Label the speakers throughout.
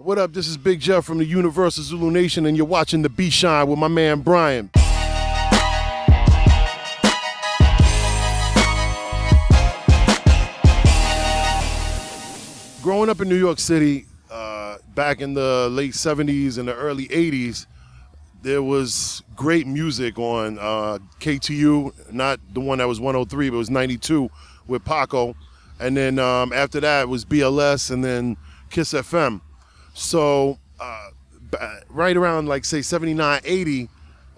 Speaker 1: What up? This is Big Jeff from the Universal Zulu Nation, and you're watching The Beat Shine with my man Brian. Growing up in New York City, back in the late 70s and the early 80s, there was great music on KTU, not the one that was 103, but it was 92 with Paco. And then after that, it was BLS and then Kiss FM. So right around, like, say, 79, 80,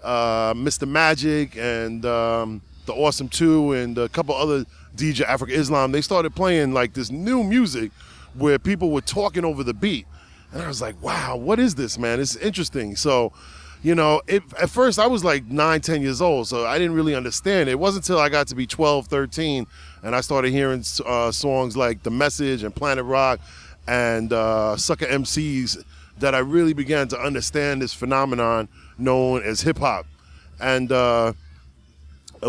Speaker 1: Mr. Magic and the Awesome 2 and a couple other DJ Africa Islam, they started playing, like, this new music where people were talking over the beat. And I was like, wow, what is this, man? It's interesting. So, you know, at first I was like 9, 10 years old, so I didn't really understand it. It wasn't until I got to be 12, 13, and I started hearing songs like The Message and Planet Rock and Sucker MCs that I really began to understand this phenomenon known as hip-hop. And a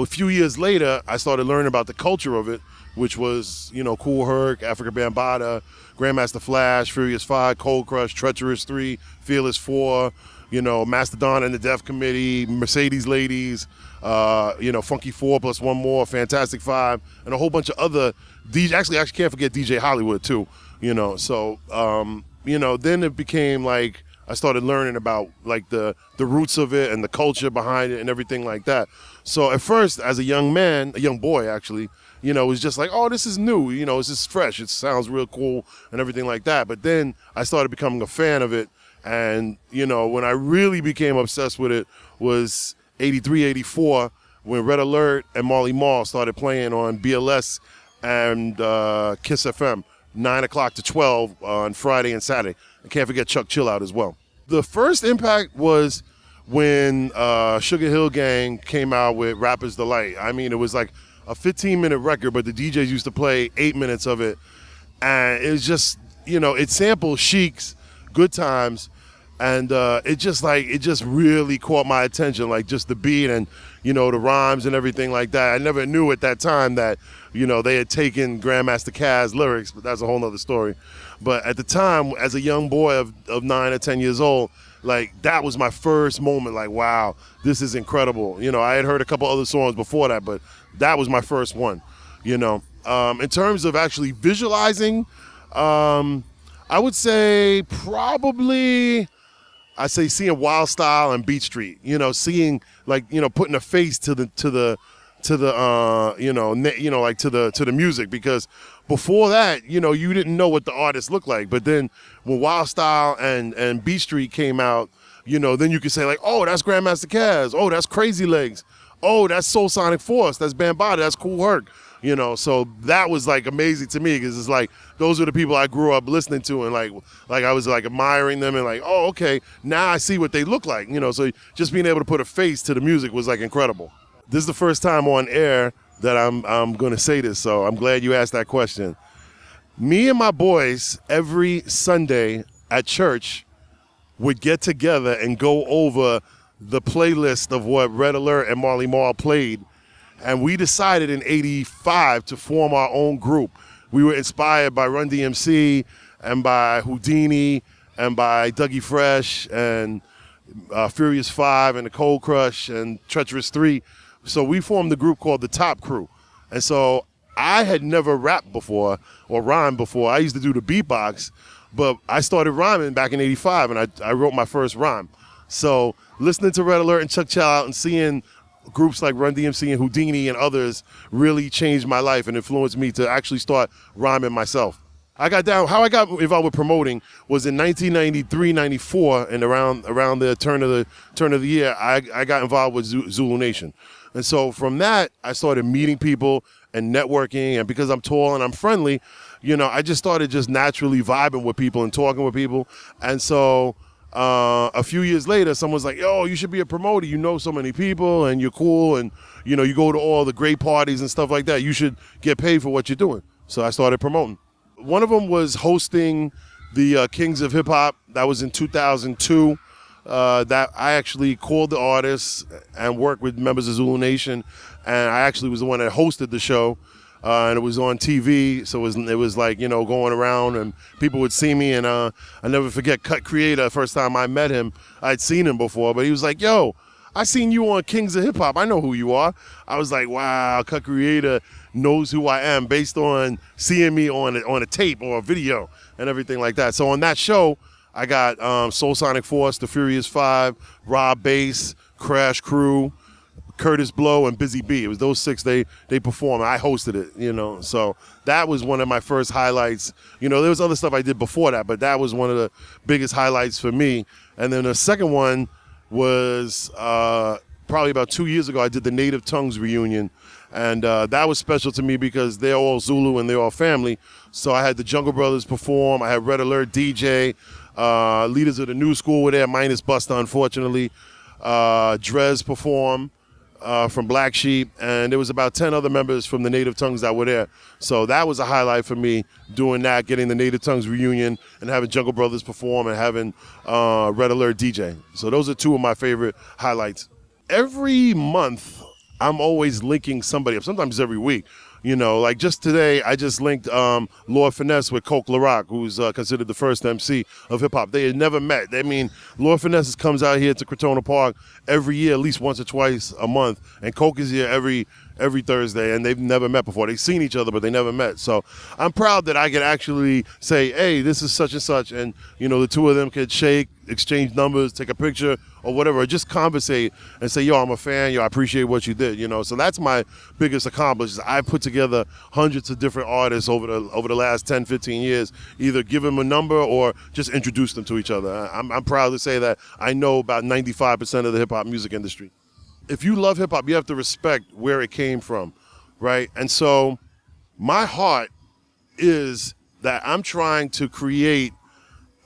Speaker 1: few years later, I started learning about the culture of it, which was, you know, Kool Herc, Afrika Bambaataa, Grandmaster Flash, Furious 5, Cold Crush, Treacherous 3, Fearless 4, you know, Mastodon and the Def Committee, Mercedes Ladies, you know, Funky 4 plus one more, Fantastic 5, and a whole bunch of other DJs. Actually, I can't forget DJ Hollywood, too, you know. So, you know, then it became like I started learning about, like, the roots of it and the culture behind it and everything like that. So at first, as a young man, a young boy, actually, you know, it was just like, oh, this is new, you know, it's just fresh, it sounds real cool and everything like that. But then I started becoming a fan of it. And, you know, when I really became obsessed with it was 83, 84, when Red Alert and Marley Marl started playing on BLS and Kiss FM, 9 o'clock to 12 on Friday and Saturday. I can't forget Chuck Chill Out as well. The first impact was when Sugar Hill Gang came out with Rapper's Delight. I mean, it was like a 15-minute record, but the DJs used to play 8 minutes of it. And it was just, you know, it sampled Chic's Good Times. And it just really caught my attention, like just the beat and, you know, the rhymes and everything like that. I never knew at that time that, you know, they had taken Grandmaster Caz's lyrics, but that's a whole nother story. But at the time, as a young boy of 9 or 10 years old, like, that was my first moment, like, wow, this is incredible. You know, I had heard a couple other songs before that, but that was my first one, you know. In terms of actually visualizing, I would say probably... I say seeing Wild Style and Beat Street, you know, seeing, like, you know, putting a face to the music, because before that, you know, you didn't know what the artist looked like. But then when Wild Style and Beat Street came out, you know, then you could say, like, oh, that's Grandmaster Caz, oh, that's Crazy Legs, oh, that's Soul Sonic Force, that's Bambaataa, that's Kool Herc. You know, so that was, like, amazing to me, because it's like those are the people I grew up listening to, and like I was, like, admiring them and like, oh, okay, now I see what they look like, you know. So just being able to put a face to the music was, like, incredible. This is the first time on air that I'm going to say this, so I'm glad you asked that question. Me and my boys every Sunday at church would get together and go over the playlist of what Red Alert and Marley Marl played. And we decided in 85 to form our own group. We were inspired by Run DMC and by Houdini and by Dougie Fresh and Furious 5 and the Cold Crush and Treacherous 3. So we formed a group called the Top Crew. And so I had never rapped before or rhymed before. I used to do the beatbox, but I started rhyming back in 85, and I wrote my first rhyme. So listening to Red Alert and Chuck Chill Out and seeing groups like Run DMC and Houdini and others really changed my life and influenced me to actually start rhyming myself. How I got involved with promoting was in 1993, 94, and around the turn of the year, I got involved with Zulu Nation. And so from that, I started meeting people and networking, and because I'm tall and I'm friendly, you know, I just started just naturally vibing with people and talking with people. And so a few years later, someone's like, yo, you should be a promoter. You know so many people and you're cool and, you know, you go to all the great parties and stuff like that. You should get paid for what you're doing. So I started promoting. One of them was hosting the Kings of Hip Hop. That was in 2002. That I actually called the artists and worked with members of Zulu Nation. And I actually was the one that hosted the show. and it was on TV. So it was like, you know, going around and people would see me. And I never forget Cut Creator. First time I met him, I'd seen him before, but he was like, "Yo, I seen you on Kings of Hip Hop. I know who you are." I was like, wow, Cut Creator knows who I am based on seeing me on a tape or a video and everything like that. So on that show, I got Soul Sonic Force, The Furious Five, Rob Bass, Crash Crew, Curtis Blow, and Busy B. It was those six they performed. I hosted it, you know. So that was one of my first highlights. You know, there was other stuff I did before that, but that was one of the biggest highlights for me. And then the second one was probably about 2 years ago. I did the Native Tongues reunion, and that was special to me because they're all Zulu and they're all family. So I had the Jungle Brothers perform. I had Red Alert DJ. Leaders of the New School were there, minus Busta, unfortunately. Drez perform from Black Sheep, and there was about 10 other members from the Native Tongues that were there. So that was a highlight for me, doing that, getting the Native Tongues reunion and having Jungle Brothers perform and having Red Alert DJ. So those are two of my favorite highlights. Every month, I'm always linking somebody up, sometimes every week. You know, like just today, I just linked Lord Finesse with Coke LaRock, who's considered the first MC of hip-hop. They had never met. I mean, Lord Finesse comes out here to Crotona Park every year, at least once or twice a month, and Coke is here every Thursday, and they've never met before. They've seen each other, but they never met. So I'm proud that I can actually say, hey, this is such and such, and, you know, the two of them could shake, exchange numbers, take a picture, or whatever, or just conversate and say, yo, I'm a fan, yo, I appreciate what you did, you know. So that's my biggest accomplishment. I put together hundreds of different artists over the last 10, 15 years, either give them a number or just introduce them to each other. I'm proud to say that I know about 95% of the hip-hop music industry. If you love hip-hop, you have to respect where it came from, right? And so my heart is that I'm trying to create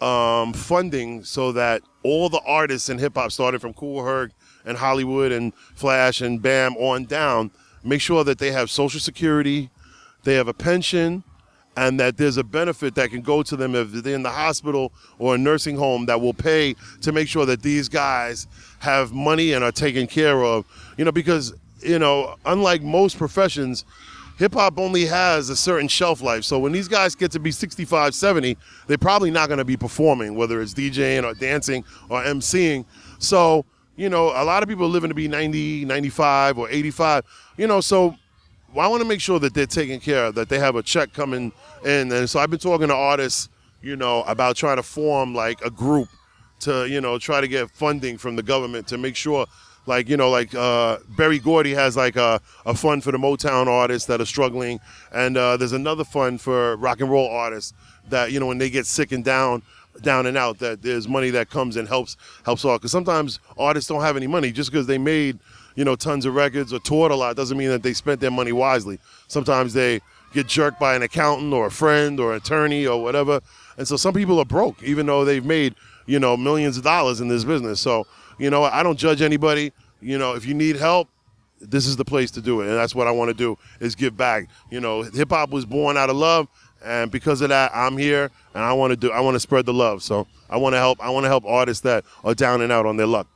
Speaker 1: funding so that all the artists in hip-hop, starting from Kool Herc and Hollywood and Flash and Bam on down, make sure that they have Social Security, they have a pension, and that there's a benefit that can go to them if they're in the hospital or a nursing home that will pay to make sure that these guys have money and are taken care of. You know, because, you know, unlike most professions, hip-hop only has a certain shelf life. So when these guys get to be 65, 70, they're probably not going to be performing, whether it's DJing or dancing or MCing. So, you know, a lot of people are living to be 90, 95, or 85. You know, so I want to make sure that they're taken care of, that they have a check coming in. And so I've been talking to artists, you know, about trying to form like a group to, you know, try to get funding from the government to make sure, like, you know, like Berry Gordy has like a fund for the Motown artists that are struggling. And there's another fund for rock and roll artists that, you know, when they get sick and down and out, that there's money that comes and helps all. Because sometimes artists don't have any money. Just because they made, you know, tons of records or toured a lot doesn't mean that they spent their money wisely. Sometimes they get jerked by an accountant or a friend or attorney or whatever. And so some people are broke, even though they've made, you know, millions of dollars in this business. So, you know, I don't judge anybody. You know, if you need help, this is the place to do it. And that's what I want to do, is give back. You know, hip hop was born out of love. And because of that, I'm here and I want to spread the love. So I want to help artists that are down and out on their luck.